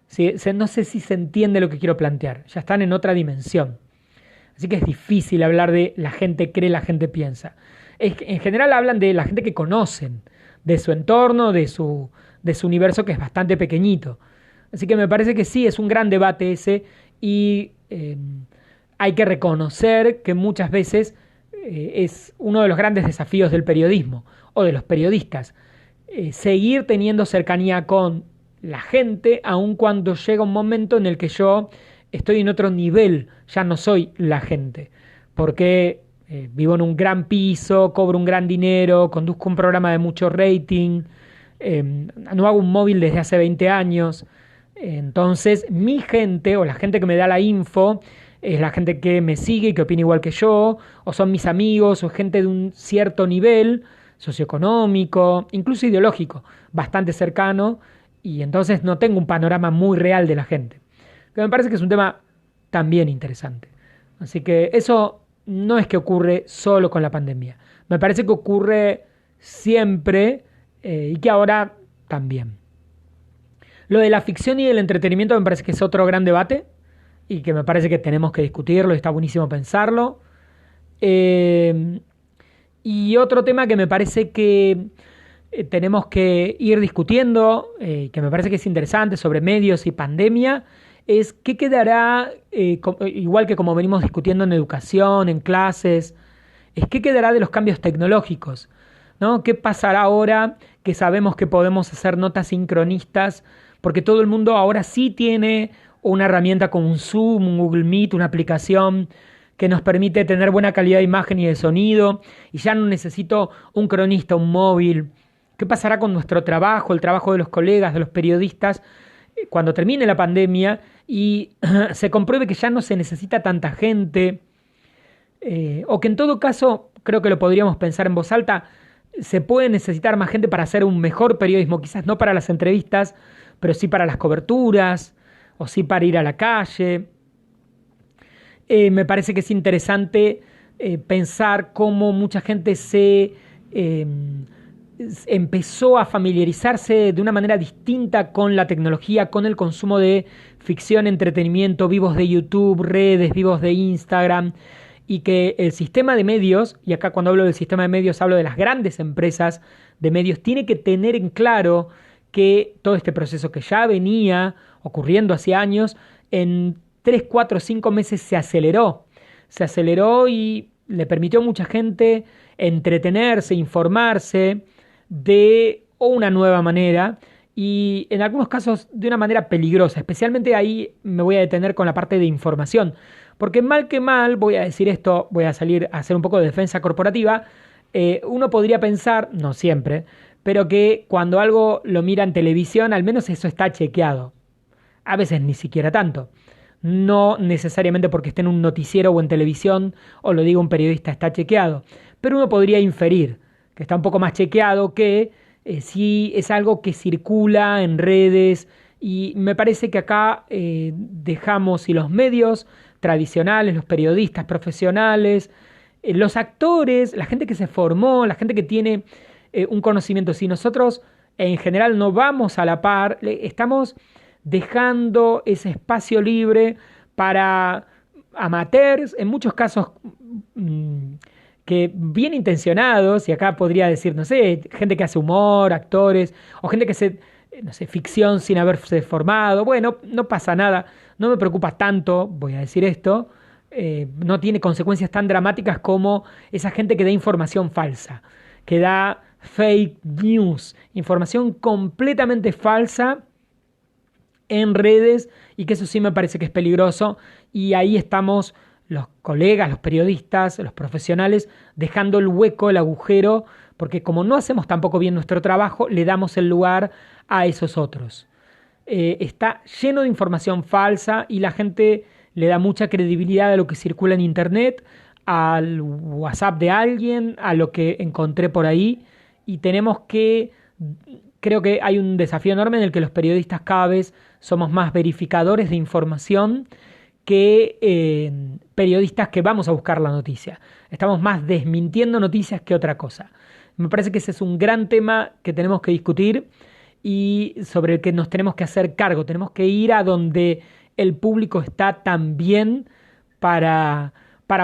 Speaker 1: ¿Sí? No sé si se entiende lo que quiero plantear, ya están en otra dimensión. Así que es difícil hablar de la gente cree, la gente piensa. En general hablan de la gente que conocen, de su entorno, de su universo, que es bastante pequeñito. Así que me parece que sí, es un gran debate ese, y hay que reconocer que muchas veces es uno de los grandes desafíos del periodismo o de los periodistas, seguir teniendo cercanía con la gente, aun cuando llega un momento en el que yo estoy en otro nivel, ya no soy la gente, porque vivo en un gran piso, cobro un gran dinero, conduzco un programa de mucho rating, no hago un móvil desde hace 20 años. Entonces mi gente, o la gente que me da la info, es la gente que me sigue y que opina igual que yo, o son mis amigos, o gente de un cierto nivel socioeconómico, incluso ideológico, bastante cercano, y entonces no tengo un panorama muy real de la gente, que me parece que es un tema también interesante. Así que eso no es que ocurre solo con la pandemia, me parece que ocurre siempre, y que ahora también. Lo de la ficción y el entretenimiento me parece que es otro gran debate y que me parece que tenemos que discutirlo y está buenísimo pensarlo. Y otro tema que me parece que tenemos que ir discutiendo, que me parece que es interesante, sobre medios y pandemia, es qué quedará, igual que como venimos discutiendo en educación, en clases, es qué quedará de los cambios tecnológicos, ¿no? ¿Qué pasará ahora que sabemos que podemos hacer notas sincronistas? Porque todo el mundo ahora sí tiene una herramienta como un Zoom, un Google Meet, una aplicación que nos permite tener buena calidad de imagen y de sonido, y ya no necesito un cronista, un móvil. ¿Qué pasará con nuestro trabajo, el trabajo de los colegas, de los periodistas, cuando termine la pandemia y se compruebe que ya no se necesita tanta gente? O que en todo caso, creo que lo podríamos pensar en voz alta, se puede necesitar más gente para hacer un mejor periodismo, quizás no para las entrevistas, pero sí para las coberturas, o sí para ir a la calle. Me parece que es interesante pensar cómo mucha gente eh, empezó a familiarizarse de una manera distinta con la tecnología, con el consumo de ficción, entretenimiento, vivos de YouTube, redes, vivos de Instagram, y que el sistema de medios, y acá cuando hablo del sistema de medios hablo de las grandes empresas de medios, tiene que tener en claro que todo este proceso que ya venía ocurriendo hace años, en 3 4 5 meses se aceleró y le permitió a mucha gente entretenerse, informarse de una nueva manera y en algunos casos de una manera peligrosa. Especialmente ahí me voy a detener con la parte de información, porque mal que mal, voy a decir esto, voy a salir a hacer un poco de defensa corporativa, uno podría pensar, no siempre, pero que cuando algo lo mira en televisión, al menos eso está chequeado. A veces ni siquiera tanto. No necesariamente porque esté en un noticiero o en televisión o lo diga un periodista está chequeado, pero uno podría inferir que está un poco más chequeado que si es algo que circula en redes, y me parece que acá dejamos, y los medios tradicionales, los periodistas profesionales, los actores, la gente que se formó, la gente que tiene un conocimiento, si nosotros en general no vamos a la par, estamos dejando ese espacio libre para amateurs, en muchos casos que bien intencionados, y acá podría decir, no sé, gente que hace humor, actores, o gente que hace, no sé, ficción sin haberse formado. Bueno, no pasa nada, no me preocupa tanto, voy a decir esto, no tiene consecuencias tan dramáticas como esa gente que da información falsa, que da fake news, información completamente falsa en redes, y que eso sí me parece que es peligroso, y ahí estamos los colegas, los periodistas, los profesionales, dejando el hueco, el agujero, porque como no hacemos tampoco bien nuestro trabajo, le damos el lugar a esos otros. Está lleno de información falsa y la gente le da mucha credibilidad a lo que circula en internet, al WhatsApp de alguien, a lo que encontré por ahí, y tenemos que, creo que hay un desafío enorme en el que los periodistas cada vez somos más verificadores de información que periodistas que vamos a buscar la noticia. Estamos más desmintiendo noticias que otra cosa. Me parece que ese es un gran tema que tenemos que discutir y sobre el que nos tenemos que hacer cargo. Tenemos que ir a donde el público está también para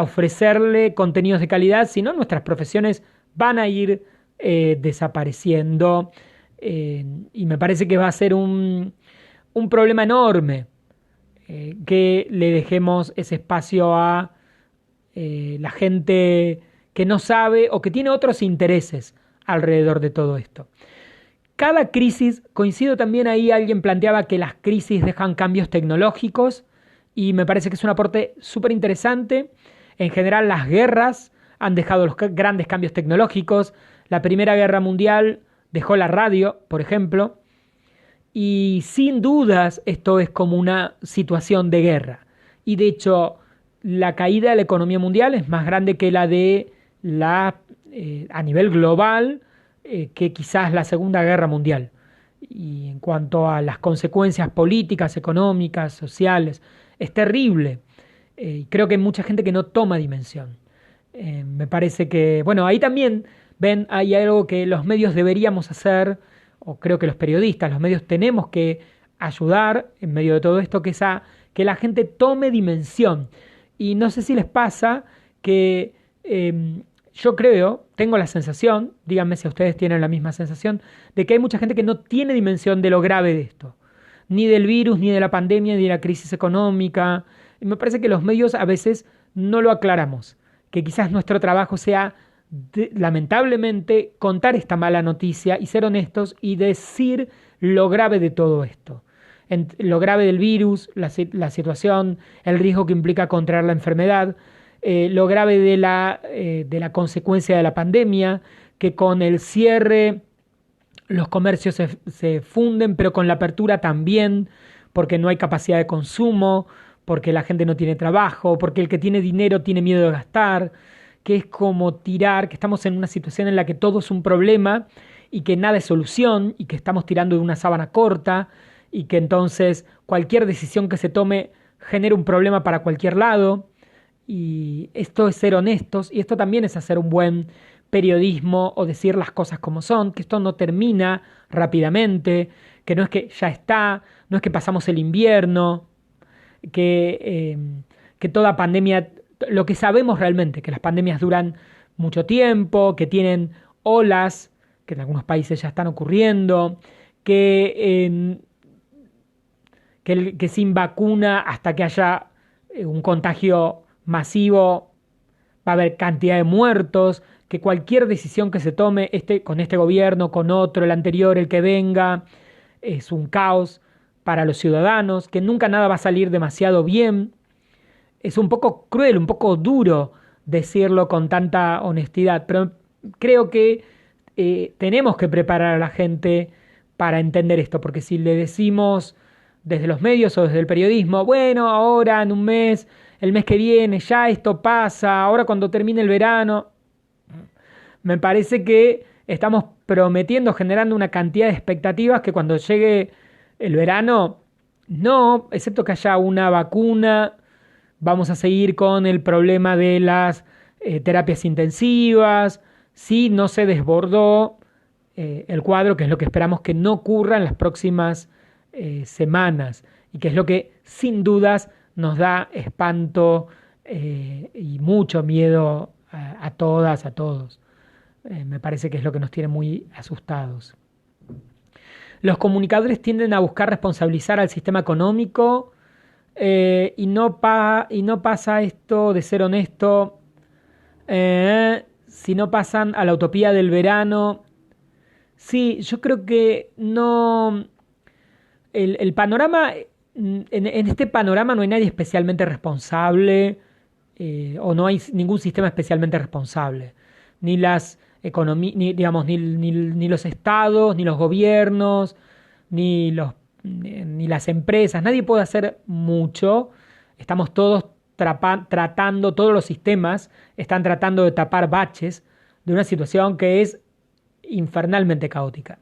Speaker 1: ofrecerle contenidos de calidad, si no nuestras profesiones van a ir desapareciendo, y me parece que va a ser un problema enorme que le dejemos ese espacio a la gente que no sabe o que tiene otros intereses alrededor de todo esto. Cada crisis, coincido también ahí, alguien planteaba que las crisis dejan cambios tecnológicos y me parece que es un aporte súper interesante. En general las guerras han dejado los grandes cambios tecnológicos. La Primera Guerra Mundial dejó la radio, por ejemplo, y sin dudas esto es como una situación de guerra. Y de hecho la caída de la economía mundial es más grande que la de a nivel global, que quizás la Segunda Guerra Mundial. Y en cuanto a las consecuencias políticas, económicas, sociales, es terrible. Creo que hay mucha gente que no toma dimensión. Me parece que, bueno, ahí también ven, hay algo que los medios deberíamos hacer, o creo que los periodistas, los medios tenemos que ayudar en medio de todo esto, que es a que la gente tome dimensión. Y no sé si les pasa que yo creo, tengo la sensación, díganme si ustedes tienen la misma sensación, de que hay mucha gente que no tiene dimensión de lo grave de esto, ni del virus, ni de la pandemia, ni de la crisis económica. Y me parece que los medios a veces no lo aclaramos, que quizás nuestro trabajo sea, lamentablemente, contar esta mala noticia y ser honestos y decir lo grave de todo esto. Lo grave del virus, la situación, el riesgo que implica contraer la enfermedad, lo grave de la consecuencia de la pandemia, que con el cierre los comercios se funden, pero con la apertura también, porque no hay capacidad de consumo, porque la gente no tiene trabajo, porque el que tiene dinero tiene miedo de gastar, que es como tirar, que estamos en una situación en la que todo es un problema y que nada es solución y que estamos tirando de una sábana corta y que entonces cualquier decisión que se tome genera un problema para cualquier lado. Y esto es ser honestos y esto también es hacer un buen periodismo o decir las cosas como son, que esto no termina rápidamente, que no es que ya está, no es que pasamos el invierno, que toda pandemia, lo que sabemos realmente, que las pandemias duran mucho tiempo, que tienen olas, que en algunos países ya están ocurriendo, que sin vacuna, hasta que haya un contagio masivo, va a haber cantidad de muertos, que cualquier decisión que se tome con este gobierno, con otro, el anterior, el que venga, es un caos para los ciudadanos, que nunca nada va a salir demasiado bien. Es un poco cruel, un poco duro decirlo con tanta honestidad, pero creo que tenemos que preparar a la gente para entender esto, porque si le decimos desde los medios o desde el periodismo, bueno, ahora en un mes, el mes que viene, ya esto pasa, ahora cuando termine el verano, me parece que estamos prometiendo, generando una cantidad de expectativas que cuando llegue el verano, no, excepto que haya una vacuna, vamos a seguir con el problema de las terapias intensivas, si no se desbordó el cuadro, que es lo que esperamos que no ocurra en las próximas semanas y que es lo que sin dudas nos da espanto y mucho miedo a todas, a todos. Me parece que es lo que nos tiene muy asustados. Los comunicadores tienden a buscar responsabilizar al sistema económico y no pasa esto de ser honesto si no pasan a la utopía del verano. Sí, yo creo que no. El panorama, en este panorama no hay nadie especialmente responsable o no hay ningún sistema especialmente responsable. Ni las digamos, ni los estados, ni los gobiernos, ni las empresas. Nadie puede hacer mucho. Estamos todos tratando, todos los sistemas están tratando de tapar baches de una situación que es infernalmente caótica.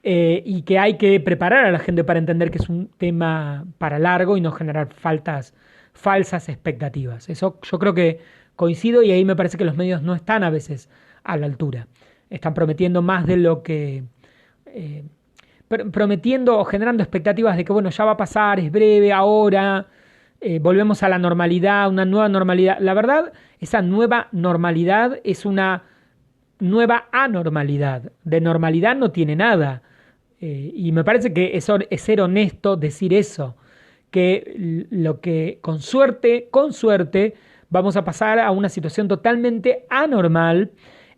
Speaker 1: Y que hay que preparar a la gente para entender que es un tema para largo y no generar falsas expectativas. Eso yo creo que coincido y ahí me parece que los medios no están a veces a la altura. Están prometiendo más de lo que... prometiendo o generando expectativas de que bueno, ya va a pasar, es breve, ahora, volvemos a la normalidad, una nueva normalidad. La verdad, esa nueva normalidad es una nueva anormalidad. De normalidad no tiene nada. Y me parece que es ser honesto decir eso, que lo que con suerte, vamos a pasar a una situación totalmente anormal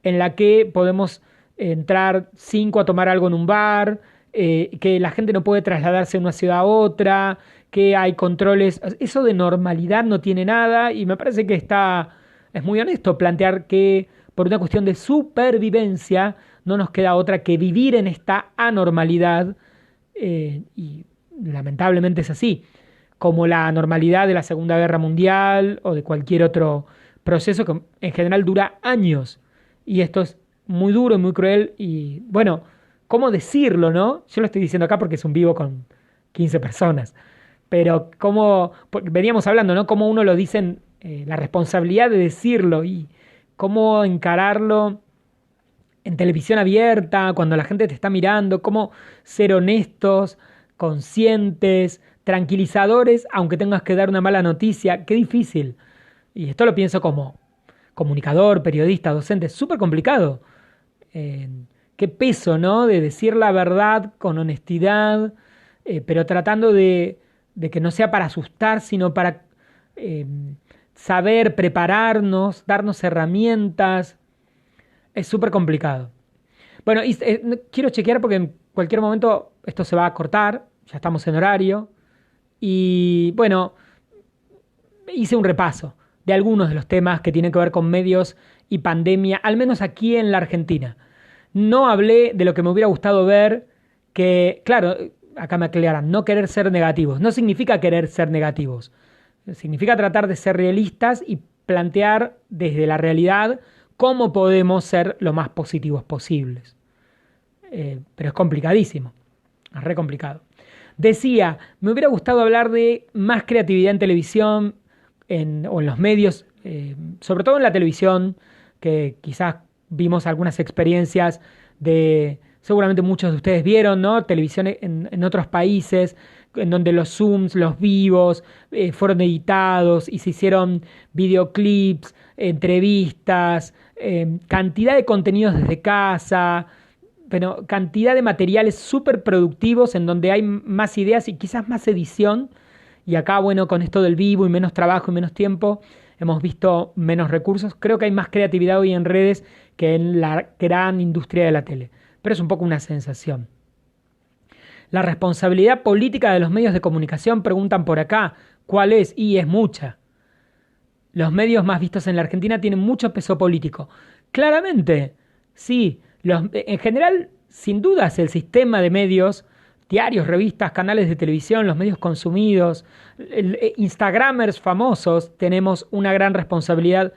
Speaker 1: en la que podemos entrar 5 a tomar algo en un bar, que la gente no puede trasladarse de una ciudad a otra, que hay controles. Eso de normalidad no tiene nada y me parece que es muy honesto plantear que por una cuestión de supervivencia no nos queda otra que vivir en esta anormalidad y lamentablemente es así, como la anormalidad de la Segunda Guerra Mundial o de cualquier otro proceso que en general dura años y esto es muy duro y muy cruel y bueno, ¿cómo decirlo, no? Yo lo estoy diciendo acá porque es un vivo con 15 personas, pero veníamos hablando, ¿no? Cómo uno lo dicen, la responsabilidad de decirlo y cómo encararlo en televisión abierta, cuando la gente te está mirando, cómo ser honestos, conscientes, tranquilizadores, aunque tengas que dar una mala noticia, qué difícil. Y esto lo pienso como comunicador, periodista, docente, es súper complicado. Qué peso, ¿no? De decir la verdad con honestidad, pero tratando de que no sea para asustar, sino para eh, saber, prepararnos, darnos herramientas. Es súper complicado. Bueno, quiero chequear porque en cualquier momento esto se va a cortar, ya estamos en horario. Y bueno, hice un repaso de algunos de los temas que tienen que ver con medios y pandemia, al menos aquí en la Argentina. No hablé de lo que me hubiera gustado ver, que, claro, acá me aclaran, no querer ser negativos. No significa querer ser negativos. Significa tratar de ser realistas y plantear desde la realidad cómo podemos ser lo más positivos posibles. Pero es complicadísimo, es re complicado. Decía, me hubiera gustado hablar de más creatividad en televisión o en los medios, sobre todo en la televisión, que quizás vimos algunas experiencias seguramente muchos de ustedes vieron, ¿no? Televisión en otros países, en donde los Zooms, los vivos, fueron editados y se hicieron videoclips, entrevistas, cantidad de contenidos desde casa, pero cantidad de materiales súper productivos en donde hay más ideas y quizás más edición. Y acá, bueno, con esto del vivo y menos trabajo y menos tiempo, hemos visto menos recursos. Creo que hay más creatividad hoy en redes que en la gran industria de la tele. Pero es un poco una sensación. La responsabilidad política de los medios de comunicación, preguntan por acá, ¿cuál es? Y es mucha. Los medios más vistos en la Argentina tienen mucho peso político. Claramente, sí. En general, sin dudas, el sistema de medios, diarios, revistas, canales de televisión, los medios consumidos, Instagramers famosos, tenemos una gran responsabilidad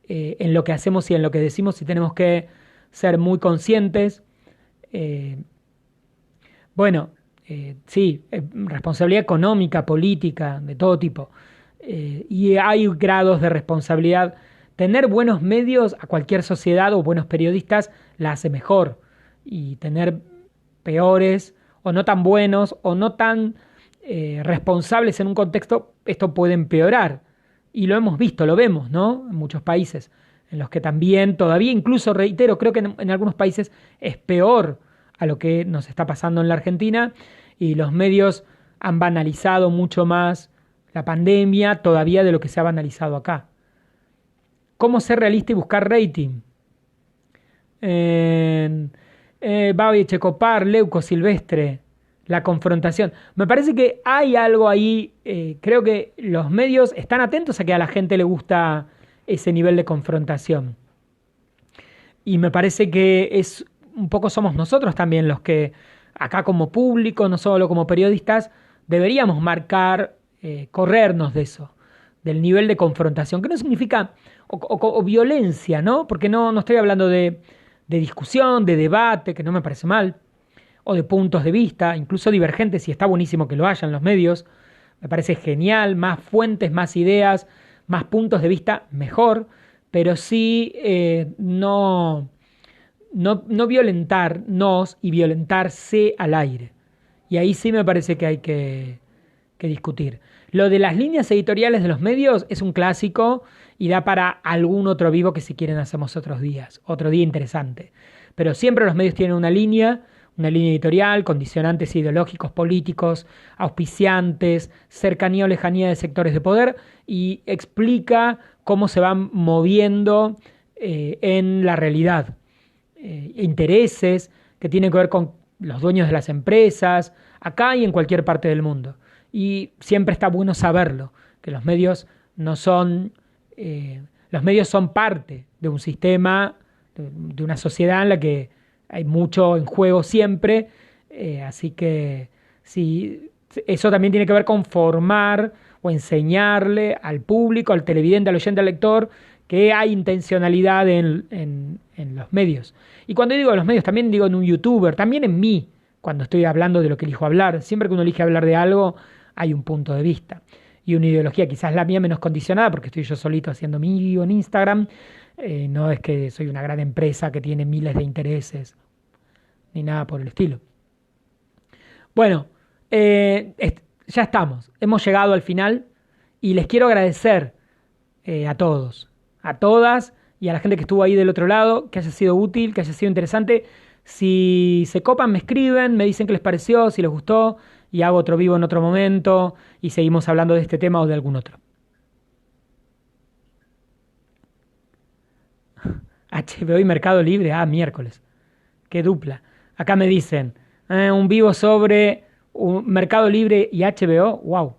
Speaker 1: en lo que hacemos y en lo que decimos y tenemos que ser muy conscientes. Bueno, sí, responsabilidad económica, política, de todo tipo. Y hay grados de responsabilidad. Tener buenos medios a cualquier sociedad o buenos periodistas la hace mejor. Y tener peores o no tan buenos o no tan responsables en un contexto, esto puede empeorar. Y lo hemos visto, lo vemos, ¿no? En muchos países, en los que también todavía, incluso reitero, creo que en algunos países es peor a lo que nos está pasando en la Argentina y los medios han banalizado mucho más la pandemia todavía de lo que se ha banalizado acá. ¿Cómo ser realista y buscar rating? Babi Checopar, Leuco Silvestre, la confrontación. Me parece que hay algo ahí, creo que los medios están atentos a que a la gente le gusta ese nivel de confrontación. Y me parece que un poco somos nosotros también los que, acá como público, no solo como periodistas, deberíamos marcar, corrernos de eso, del nivel de confrontación, que no significa, o violencia, ¿no? Porque no estoy hablando de discusión, de debate, que no me parece mal, o de puntos de vista, incluso divergentes, y está buenísimo que lo haya en los medios, me parece genial, más fuentes, más ideas, más puntos de vista, mejor, pero sí no violentarnos y violentarse al aire. Y ahí sí me parece que hay que discutir. Lo de las líneas editoriales de los medios es un clásico y da para algún otro vivo que si quieren hacemos otro día interesante. Pero siempre los medios tienen una línea editorial, condicionantes ideológicos, políticos, auspiciantes, cercanía o lejanía de sectores de poder y explica cómo se van moviendo en la realidad. Intereses que tienen que ver con los dueños de las empresas, acá y en cualquier parte del mundo. Y siempre está bueno saberlo, que los medios no son, los medios son parte de un sistema, de una sociedad en la que hay mucho en juego siempre, así que sí, eso también tiene que ver con formar o enseñarle al público, al televidente, al oyente, al lector, que hay intencionalidad en los medios. Y cuando digo en los medios, también digo en un youtuber, también en mí, cuando estoy hablando de lo que elijo hablar. Siempre que uno elige hablar de algo, hay un punto de vista. Y una ideología, quizás la mía menos condicionada, porque estoy yo solito haciendo mi vivo en Instagram. No es que soy una gran empresa que tiene miles de intereses, ni nada por el estilo. Bueno, ya estamos. Hemos llegado al final y les quiero agradecer a todos, a todas y a la gente que estuvo ahí del otro lado, que haya sido útil, que haya sido interesante. Si se copan, me escriben, me dicen qué les pareció, si les gustó y hago otro vivo en otro momento y seguimos hablando de este tema o de algún otro. HBO y Mercado Libre, miércoles. Qué dupla. Acá me dicen, un vivo sobre Mercado Libre y HBO, wow.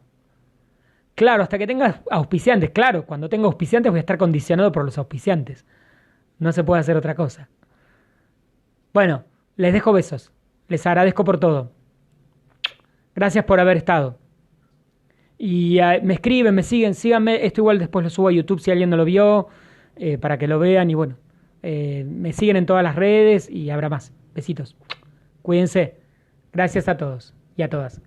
Speaker 1: Claro, hasta que tengas auspiciantes, claro, cuando tenga auspiciantes voy a estar condicionado por los auspiciantes. No se puede hacer otra cosa. Bueno, les dejo besos. Les agradezco por todo. Gracias por haber estado. Y me escriben, me siguen, síganme. Esto igual después lo subo a YouTube si alguien no lo vio, para que lo vean. Y bueno, me siguen en todas las redes y habrá más. Besitos. Cuídense. Gracias a todos y a todas.